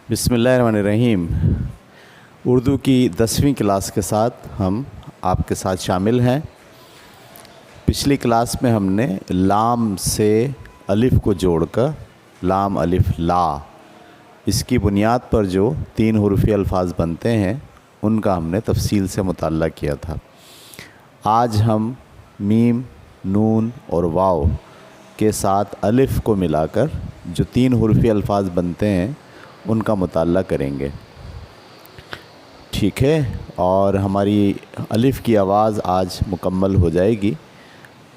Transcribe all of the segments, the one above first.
बिस्मिल्लाहिर्रहमानिर्रहीम। उर्दू की 10वीं क्लास के साथ हम आपके साथ शामिल हैं। पिछली क्लास में हमने लाम से अलिफ़ को जोड़कर लाम अलिफ़ ला, इसकी बुनियाद पर जो 3 हुरूफ़ी अल्फाज बनते हैं उनका हमने तफसील से मुताल्ला किया था। आज हम मीम, नून और वाव के साथ अलिफ़ को मिलाकर जो 3 हुरूफ़ी अल्फाज बनते हैं उनका मुताल्ला करेंगे, ठीक है। और हमारी अलिफ़ की आवाज़ आज मुकम्मल हो जाएगी,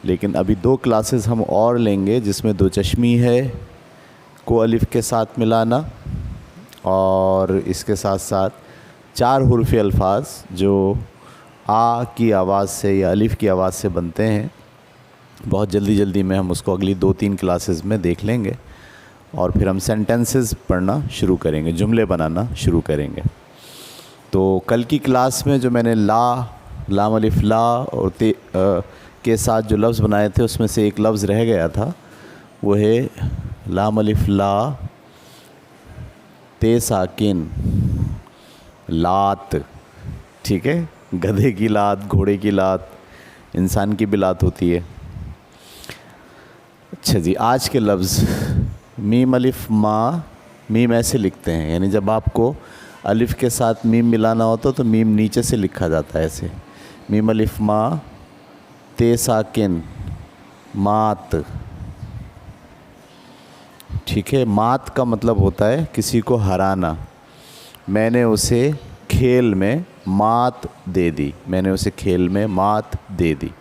लेकिन अभी 2 क्लासेस हम और लेंगे जिसमें 2 चश्मी है को अलिफ़ के साथ मिलाना, और इसके साथ साथ 4 हुरूफ़ी अल्फाज जो आ की आवाज़ से या अलिफ़ की आवाज़ से बनते हैं। बहुत जल्दी में हम उसको अगली 2-3 क्लासेस में देख लेंगे और फिर हम सेंटेंसेस पढ़ना शुरू करेंगे, जुमले बनाना शुरू करेंगे। तो कल की क्लास में जो मैंने लाम अलिफ़ ला और के साथ जो लफ्ज़ बनाए थे उसमें से एक लफ्ज़ रह गया था, वो है लाम अलिफ़ ला ते साकिन लात, ठीक है। गधे की लात, घोड़े की लात, इंसान की भी लात होती है। अच्छा जी, आज के लफ्ज़ मीम अलिफ़ मा। मीम ऐसे लिखते हैं, यानी जब आपको अलिफ़ के साथ मीम मिलाना होता तो मीम नीचे से लिखा जाता है ऐसे, मीम अलिफ़ मा ते साकिन मात, ठीक है। मात का मतलब होता है किसी को हराना। मैंने उसे खेल में मात दे दी, मैंने उसे खेल में मात दे दी।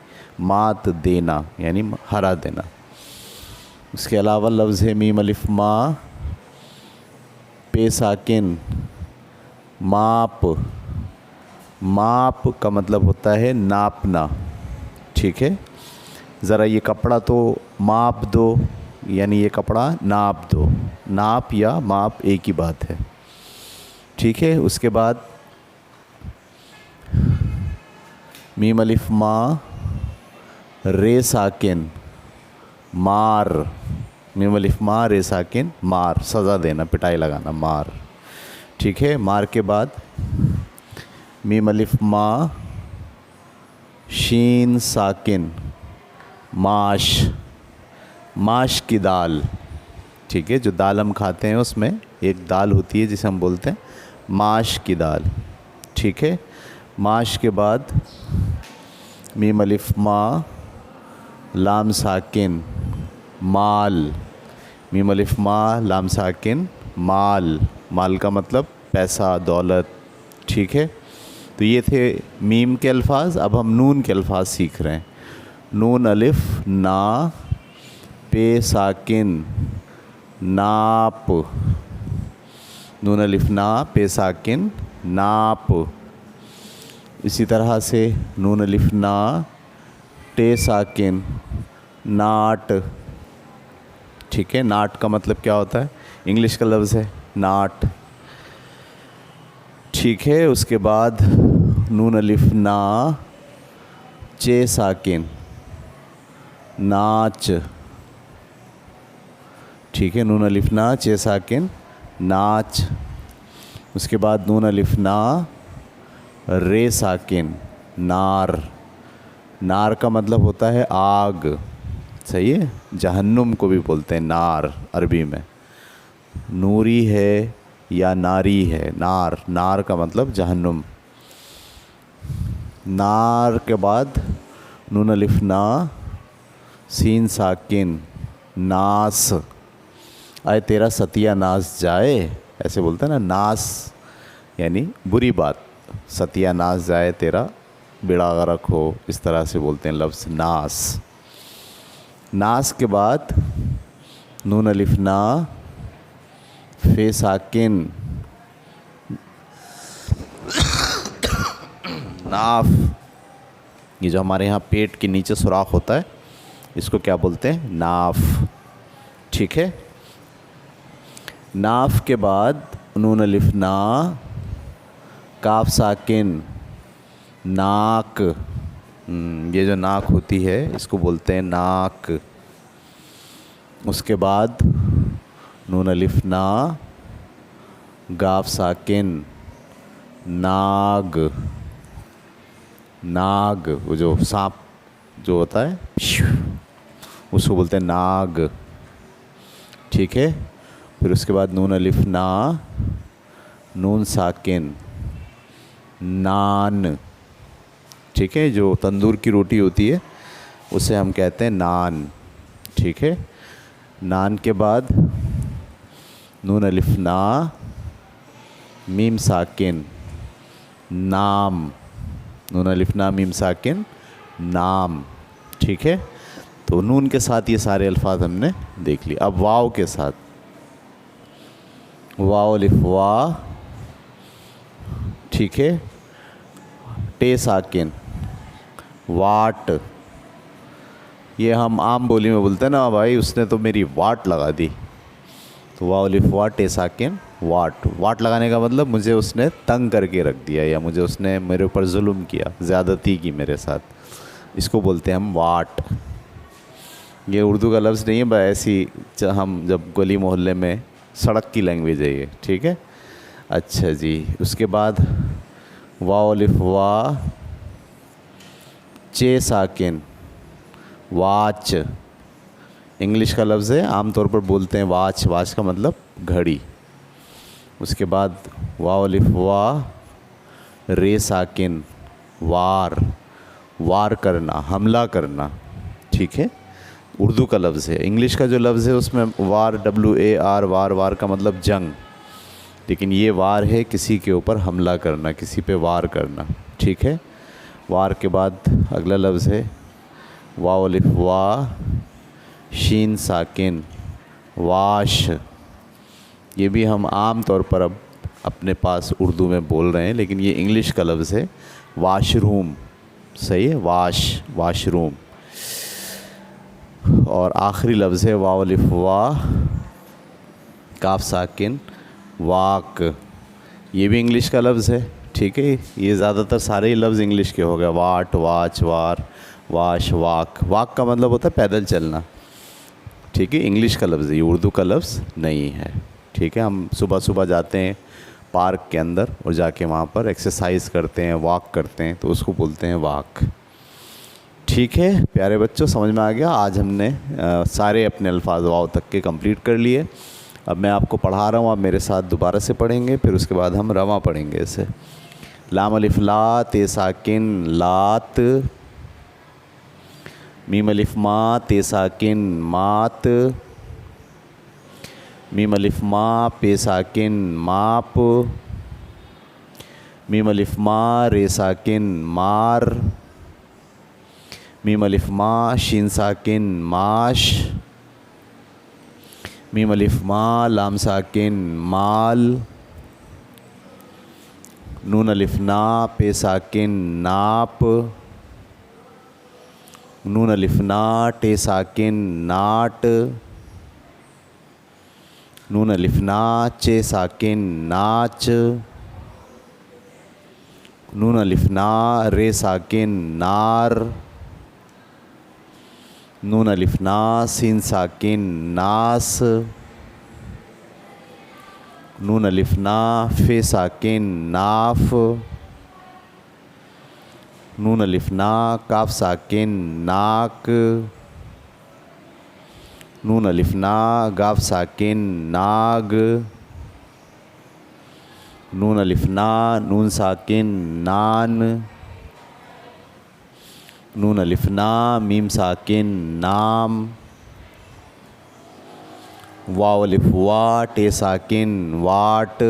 मात देना यानी हरा देना। उसके अलावा लफ्ज़ है मीम अलिफ़ मा पे साकिन माप। माप का मतलब होता है नापना, ठीक है। ज़रा ये कपड़ा तो माप दो, यानी ये कपड़ा नाप दो। नाप या माप एक ही बात है, ठीक है। उसके बाद मीम अलिफ़ मा रे साकिन मार। मीम अलिफ़ मा रे साकिन मार, सज़ा देना, पिटाई लगाना, मार, ठीक है। मार के बाद मीम अलिफ़ मा शीन साकिन माश। माश की दाल, ठीक है। जो दाल हम खाते हैं उसमें एक दाल होती है जिसे हम बोलते हैं माश की दाल, ठीक है। माश के बाद मीम अलिफ़ मा लाम साकिन माल। मीम अलिफ़ मा लाम साकिन माल। माल का मतलब पैसा, दौलत, ठीक है। तो ये थे मीम के अल्फाज। अब हम नून के अल्फाज सीख रहे हैं। नून अलिफ़ ना पे साकिन नाप। नून अलिफ़ ना पे साकिन नाप। इसी तरह से नून अलिफ़ ना टे साकिन नाट, ठीक है। नाट का मतलब क्या होता है? इंग्लिश का लफ्ज़ है नाट, ठीक है। उसके बाद नून अलिफ़ ना चे साकिन नाच, ठीक है। नून अलिफ़ ना चे साकिन नाच। उसके बाद नून अलिफ़ ना रे साकिन नार। नार का मतलब होता है आग, सही है। जहन्नुम को भी बोलते हैं नार अरबी में। नूरी है या नारी है, नार। नार का मतलब जहन्नुम। नार के बाद नून अलिफ़ ना सीन साकिन नास। आए तेरा सतिया नास जाए, ऐसे बोलते हैं ना। नास यानी बुरी बात, सतिया नास जाए, तेरा बेड़ा गर्क हो, इस तरह से बोलते हैं लफ्ज़ नास। नास के बाद नून अलिफ़ ना फे साकिन नाफ। ये जो हमारे यहाँ पेट के नीचे सुराख होता है इसको क्या बोलते हैं? नाफ, ठीक है। नाफ के बाद नून अलिफ़ ना काफ साकिन नाक। ये जो नाक होती है इसको बोलते हैं नाक। उसके बाद नून अलिफ़ ना गाफ साकिन नाग, नाग वो जो सांप जो होता है उसको बोलते हैं नाग, ठीक है। फिर उसके बाद नून अलिफ ना, नून साकिन नान, ठीक है। जो तंदूर की रोटी होती है उसे हम कहते हैं नान, ठीक है। नान के बाद नून अलिफ ना, मीम साकिन नाम, नून अलिफ ना मीम साकिन नाम, ठीक है। तो नून के साथ ये सारे अल्फाज हमने देख लिए। अब वाव के साथ, वाव अलिफ वा, ठीक है। टे साकिन वाट, ये हम आम बोली में बोलते हैं ना, भाई उसने तो मेरी वाट लगा दी। तो वाव अलिफ वा टे साकिन वाट, वाट लगाने का मतलब मुझे उसने तंग करके रख दिया या मुझे उसने मेरे ऊपर जुल्म किया, ज़्यादती की मेरे साथ, इसको बोलते हैं हम वाट। ये उर्दू का लफ्ज़ नहीं है, बस ऐसी हम जब गली मोहल्ले में सड़क की लैंग्वेज है ये, ठीक है। अच्छा जी, उसके बाद वाव अलिफ वा चे साकिन वाच, इंग्लिश का लफ्ज़ है, आमतौर पर बोलते हैं वाच, वाच का मतलब घड़ी। उसके बाद वाव अलिफ वा रे साकिन वार, वार करना, हमला करना, ठीक है। उर्दू का लफ्ज़ है। इंग्लिश का जो लफ्ज़ है उसमें वार WAR वार, वार का मतलब जंग, लेकिन ये वार है किसी के ऊपर हमला करना, किसी पे वार करना, ठीक है। वार के बाद अगला लफ्ज़ है वाव अलिफ वा शीन साकिन वाश, ये भी हम आम तौर पर अब अपने पास उर्दू में बोल रहे हैं, लेकिन ये इंग्लिश का लफ्ज़ है वाशरूम, सही है, वाश, वाशरूम। और आखिरी लफ्ज़ है वाव अलिफ वा काफ साकिन वाक, ये भी इंग्लिश का लफ्ज़ है, ठीक है। ये ज़्यादातर सारे ही लफ्ज़ इंग्लिश के हो गए, वाट, वाच, वार, वाश, वाक। वाक का मतलब होता है पैदल चलना, ठीक है, इंग्लिश का लफ्ज़ है, ये उर्दू का लफ्ज़ नहीं है, ठीक है। हम सुबह सुबह जाते हैं पार्क के अंदर और जाके वहाँ पर एक्सरसाइज करते हैं, वॉक करते हैं, तो उसको बोलते हैं वॉक, ठीक है। प्यारे बच्चों, समझ में आ गया। आज हमने सारे अपने अल्फाज वाव तक के कंप्लीट कर लिए। अब मैं आपको पढ़ा रहा हूँ, आप मेरे साथ दोबारा से पढ़ेंगे, फिर उसके बाद हम रवा पढ़ेंगे इसे। लाम अलिफ ला ते साकिन लात, मीम अलिफ मा ते साकिन मात, मीम अलिफ मा पे साकिन माप, मीम अलिफ मा रे साकिन मार, मीम अलिफ मा शीन साकिन माश, मीम अलिफ मा लाम साकिन माल, नून अलिफ ना पे साकिन नाप, नून अलिफ ना टे साकिन नाट, नून अलिफ ना चे साकिन नाच, नून अलिफ ना रे साकिन नार, नून अलिफ ना सीन साकिन नास, नून अलिफ ना फे साकिन नाफ, नून अलिफ ना काफ साकिन नाक, नून अलिफ ना गाफ साकिन नाग, नून अलिफ ना नून साकिन नान, नून अलिफ ना मीम साकिन नाम, वाव अलिफ वा टे साकिन वाट,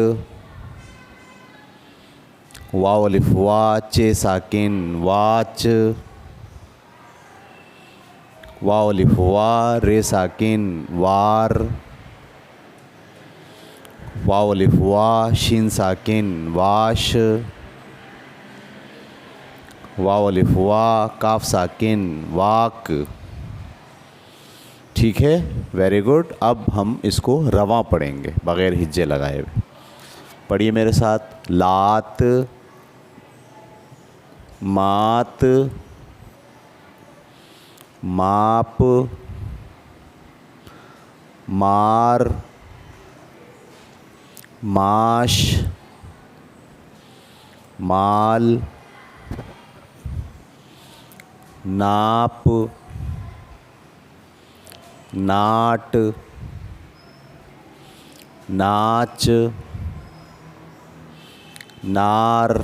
वाव अलिफ वा चे साकिन वाच, वाव अलिफ वा रे साकिन वार, वाव अलिफ वा शीन साकिन वाश, वाव अलिफ वा काफ साकिन वाक, ठीक है, वेरी गुड। अब हम इसको रवा पढ़ेंगे बग़ैर हिज्जे लगाए हुए। पढ़िए मेरे साथ। लात, मात, माप, मार, माश, माल, नाप, नाट, नाच, नार,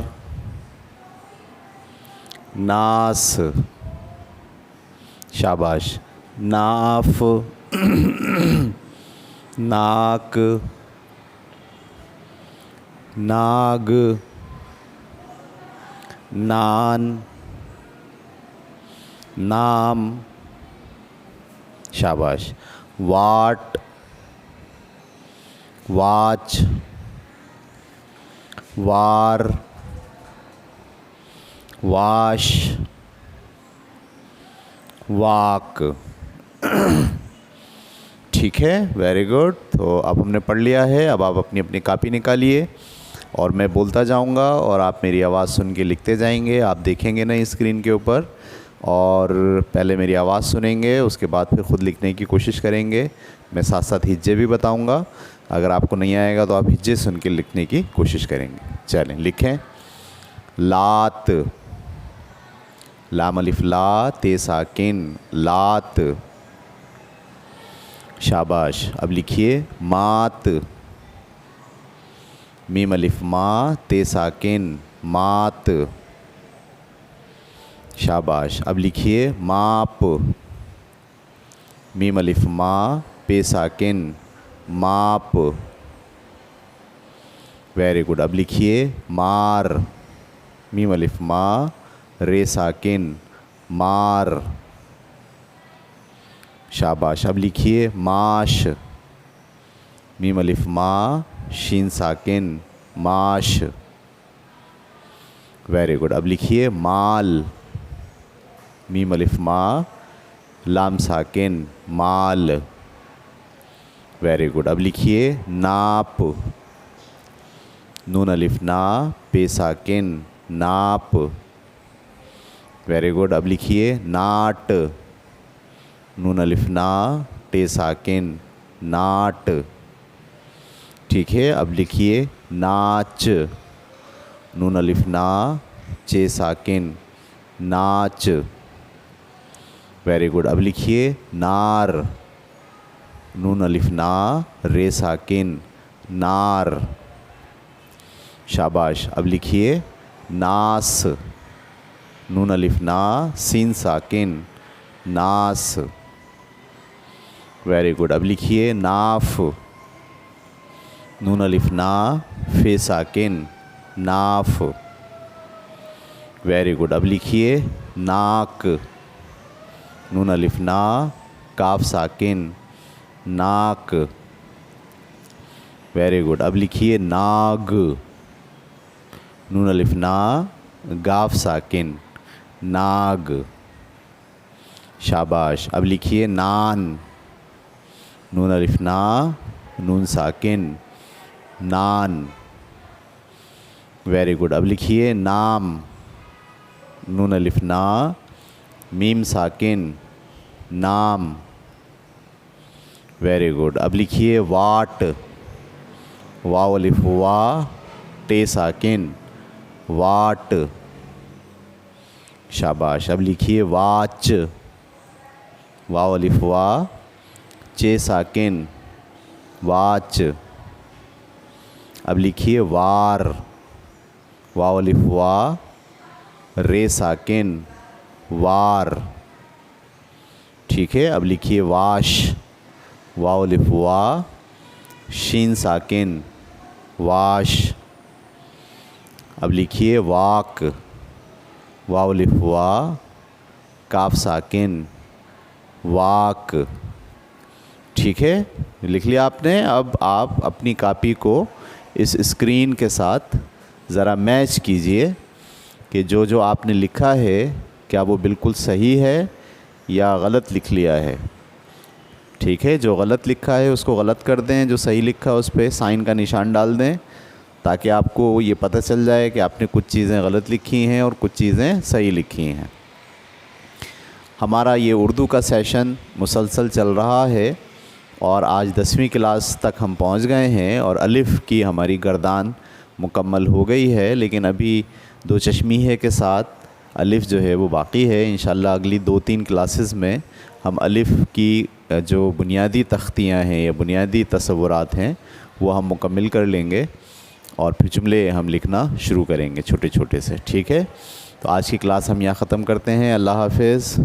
नास, शाबाश, नाफ, नाक, नाग, नान, नाम, शाबाश, वाट, वाच, वार, वाश, वाक। ठीक है, वेरी गुड। तो अब हमने पढ़ लिया है। अब आप अपनी अपनी कापी निकालिए और मैं बोलता जाऊंगा और आप मेरी आवाज़ सुन के लिखते जाएंगे। आप देखेंगे ना स्क्रीन के ऊपर, और पहले मेरी आवाज़ सुनेंगे, उसके बाद फिर ख़ुद लिखने की कोशिश करेंगे। मैं साथ साथ हिज्जे भी बताऊंगा। अगर आपको नहीं आएगा तो आप हिज्जे सुन के लिखने की कोशिश करेंगे। चलें, लिखें। लात, लाम अलिफ ला ते साकिन, लात। शाबाश। अब लिखिए मात, मीम अलिफ मा ते साकिन, मात। शाबाश। अब लिखिए माप, मीम अलिफ मा पे साकिन, माप। Very good. अब लिखिए मार, मीम अलिफ मा रे साकिन, मार। शाबाश। अब लिखिए माश, मीम अलिफ मा शीन साकिन, माश। Very good. अब लिखिए माल, मीम अलिफ मा लाम साकिन, माल। Very good. अब लिखिए नाप, नून अलिफ ना पे साकिन, नाप। Very good. अब लिखिए नाट, नून अलिफ ना टे साकिन, नाट। ठीक है। अब लिखिए नाच, नून अलिफ ना चे साकिन, नाच। Very good. अब लिखिए नार, नून अलिफ ना रे साकिन, नार। शाबाश। अब लिखिए नास, नून अलिफ ना सीन साकिन, नास। Very good. अब लिखिए नाफ, नून अलिफ ना फे साकिन, नाफ। Very good. अब लिखिए नाक, नून अलिफ ना काफ साकिन, नाक। Very good. अब लिखिए नाग, नून अलिफ ना गाफ साकिन, नाग। शाबाश। अब लिखिए नान, नून अलिफ ना नून साकिन, नान। Very good. अब लिखिए नाम, नून अलिफ ना मीम साकिन, नाम। Very good. अब लिखिए वाट, वाव अलिफ वा टे साकिन, वाट। शाबाश। अब लिखिए वाच, वाव अलिफ वा चे साकिन, वाच। अब लिखिए वार, वाव अलिफ वा रे साकिन, वार। ठीक है। अब लिखिए वाश, वाव अलिफ वा शीन साकिन, वाश। अब लिखिए वाक, वाव अलिफ वा काफ साकिन, वाक। ठीक है, लिख लिया आपने। अब आप अपनी कापी को इस स्क्रीन के साथ ज़रा मैच कीजिए कि जो जो आपने लिखा है क्या वो बिल्कुल सही है या गलत लिख लिया है। ठीक है, जो गलत लिखा है उसको गलत कर दें, जो सही लिखा है उस पर साइन का निशान डाल दें, ताकि आपको ये पता चल जाए कि आपने कुछ चीज़ें गलत लिखी हैं और कुछ चीज़ें सही लिखी हैं। हमारा ये उर्दू का सेशन मुसलसल चल रहा है और आज 10वीं क्लास तक हम पहुंच गए हैं और अलिफ़ की हमारी गर्दान मुकम्मल हो गई है, लेकिन अभी दो चश्मीहे के साथ अलिफ़ जो है वो बाकी है। इंशाल्लाह अगली 2-3 क्लासेस में हम अलिफ़ की जो बुनियादी तख्तियाँ हैं या बुनियादी तसव्वुरात हैं वो हम मुकम्मल कर लेंगे और फिर जुमले हम लिखना शुरू करेंगे छोटे छोटे से। ठीक है, तो आज की क्लास हम यहाँ ख़त्म करते हैं। अल्लाह हाफ़िज़।